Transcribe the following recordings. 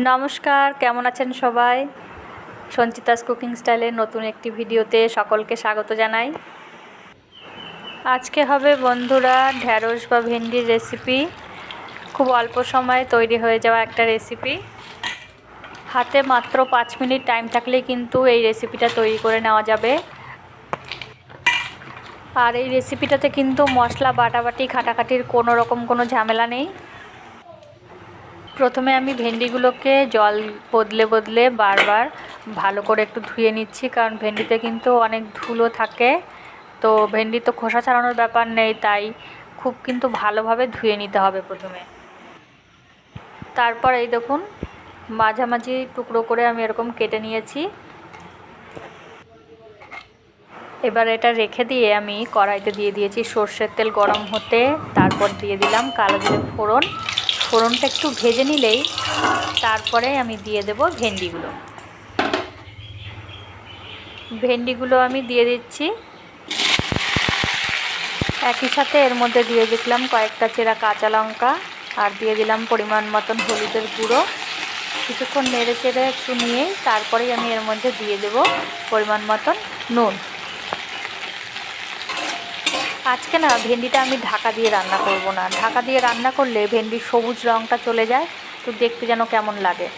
নমস্কার, কেমন আছেন সবাই? সঞ্চিতাস কুকিং স্টাইলের নতুন একটি ভিডিওতে সকলকে স্বাগত জানাই। আজকে হবে বন্ধুরা ঢ্যাঁড়স বা ভেন্ডির রেসিপি। খুব অল্প সময়ে তৈরি হয়ে যাওয়া একটা রেসিপি। হাতে মাত্র 5 মিনিট টাইম থাকলেই কিন্তু এই রেসিপিটা তৈরি করে নেওয়া যাবে। আর এই রেসিপিটাতে কিন্তু মশলা বাটাবাটি খাটাখাটির কোনো ঝামেলা নেই। প্রথমে আমি ভেন্ডিগুলোকে জল বদলে বারবার ভালো করে একটু ধুয়ে নিচ্ছি, কারণ ভেন্ডিতে কিন্তু অনেক ধুলো থাকে। তো ভেন্ডি তো খোসা ছাড়ানোর ব্যাপার নেই, তাই খুব কিন্তু ভালোভাবে ধুয়ে নিতে হবে প্রথমে। তারপর এই দেখুন মাঝামাঝি টুকরো করে আমি এরকম কেটে নিয়েছি। এবার এটা রেখে দিয়ে আমি কড়াইতে দিয়ে দিয়েছি সর্ষের তেল গরম হতে। তারপর দিয়ে দিলাম কালো জিরে ফোড়ন। ফোড়নটা একটু ভেজে নিলেই তারপরে আমি দিয়ে দেব ভেন্ডিগুলো আমি দিয়ে দিচ্ছি। একই সাথে এর মধ্যে দিয়ে দিলাম কয়েকটা চেরা কাঁচা লঙ্কা, আর দিয়ে দিলাম পরিমাণ মতন হলুদের গুঁড়ো। কিছুক্ষণ নেড়ে চেড়ে একটু নিয়েই তারপরেই আমি এর মধ্যে দিয়ে দেব পরিমাণ মতন নুন। আজকে না ভেন্ডিটা আমি ঢাকা দিয়ে রান্না করব না। ঢাকা দিয়ে রান্না করলে ভেন্ডির সবুজ রঙটা চলে যায়, তো দেখতে যেন কেমন লাগে।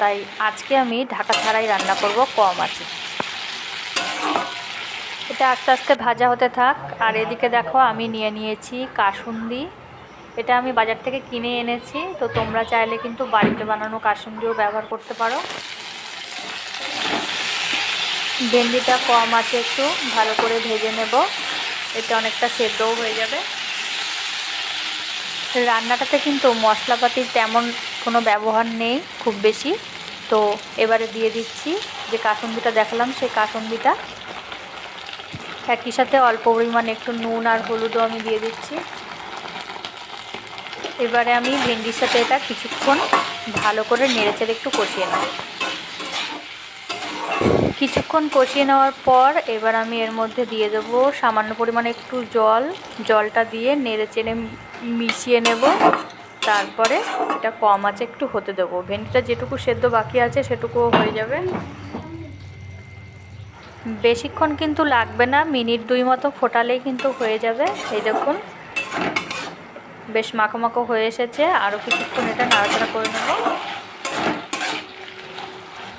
তাই আজকে আমি ঢাকা ছাড়াই রান্না করব কম আছে। এটা আস্তে আস্তে ভাজা হতে থাক। আর এদিকে দেখো আমি নিয়ে নিয়েছি কাসুন্দি। এটা আমি বাজার থেকে কিনে এনেছি, তো তোমরা চাইলে কিন্তু বাড়িতে বানানো কাসুন্দিও ব্যবহার করতে পারো। ভেন্ডিটা কম আছে একটু ভালো করে ভেজে নেব, এটা অনেকটা সেদ্ধও হয়ে যাবে। রান্নাটাতে কিন্তু মশলাপাতির তেমন কোনো ব্যবহার নেই খুব বেশি। তো এবারে দিয়ে দিচ্ছি যে কাসুন্দিটা দেখালাম, সেই কাসুন্দিটা একই সাথে অল্প পরিমাণে একটু নুন আর হলুদও আমি দিয়ে দিচ্ছি। এবারে আমি ভেন্ডির সাথে এটা কিছুক্ষণ ভালো করে নেড়েচেড়ে একটু কষিয়ে নেব। কিছুক্ষণ কষিয়ে নেওয়ার পর এবার আমি এর মধ্যে দিয়ে দেবো সামান্য পরিমাণে একটু জলটা দিয়ে নেড়েচেড়ে মিশিয়ে নেব। তারপরে এটা কম আছে একটু হতে দেবো। ভেন্ডিটা যেটুকু সেদ্ধ বাকি আছে সেটুকুও হয়ে যাবে। বেশিক্ষণ কিন্তু লাগবে না, মিনিট 2 মতো ফোটালেই কিন্তু হয়ে যাবে। এই দেখুন বেশ মাখো মাখো হয়ে এসেছে। আরও কিছুক্ষণ এটা নাড়াচাড়া করে নেব।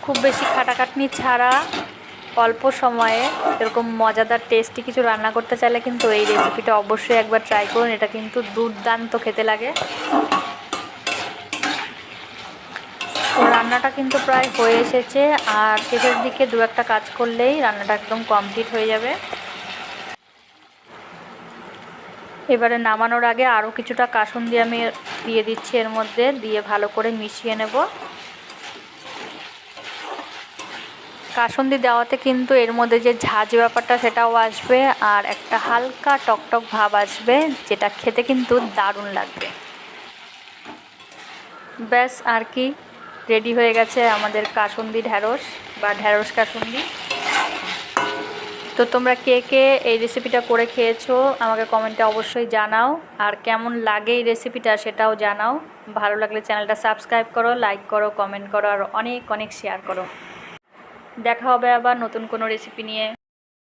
খুব বেশি খাটাখাটনি ছাড়া অল্প সময়ে এরকম মজাদার টেস্টি কিছু রান্না করতে চাইলে কিন্তু এই রেসিপিটা অবশ্যই একবার ট্রাই করুন। এটা কিন্তু দুর্দান্ত খেতে লাগে। তো রান্নাটা কিন্তু প্রায় হয়ে এসেছে, আর শেষের দিকে 2-1টা কাজ করলেই রান্নাটা একদম কমপ্লিট হয়ে যাবে। এবারে নামানোর আগে আরও কিছুটা কাসুন্দি আমি দিয়ে দিচ্ছি এর মধ্যে, দিয়ে ভালো করে মিশিয়ে নেব। কাসুন্দি দেওয়াতে কিন্তু এর মধ্যে যে ঝাঁঝ ব্যাপারটা সেটাও আসবে, আর একটা হালকা টকটক ভাব আসবে, যেটা খেতে কিন্তু দারুণ লাগবে। ব্যাস আর কি, রেডি হয়ে গেছে আমাদের কাসুন্দি ঢ্যাঁড়স বা ঢ্যাঁড়স কাসুন্দি। তো তোমরা কে কে এই রেসিপিটা করে খেয়েছো আমাকে কমেন্টে অবশ্যই জানাও, আর কেমন লাগে এই রেসিপিটা সেটাও জানাও। ভালো লাগলে চ্যানেলটা সাবস্ক্রাইব করো, লাইক করো, কমেন্ট করো, আর অনেক অনেক শেয়ার করো। দেখা হবে আবার নতুন কোনো রেসিপি নিয়ে।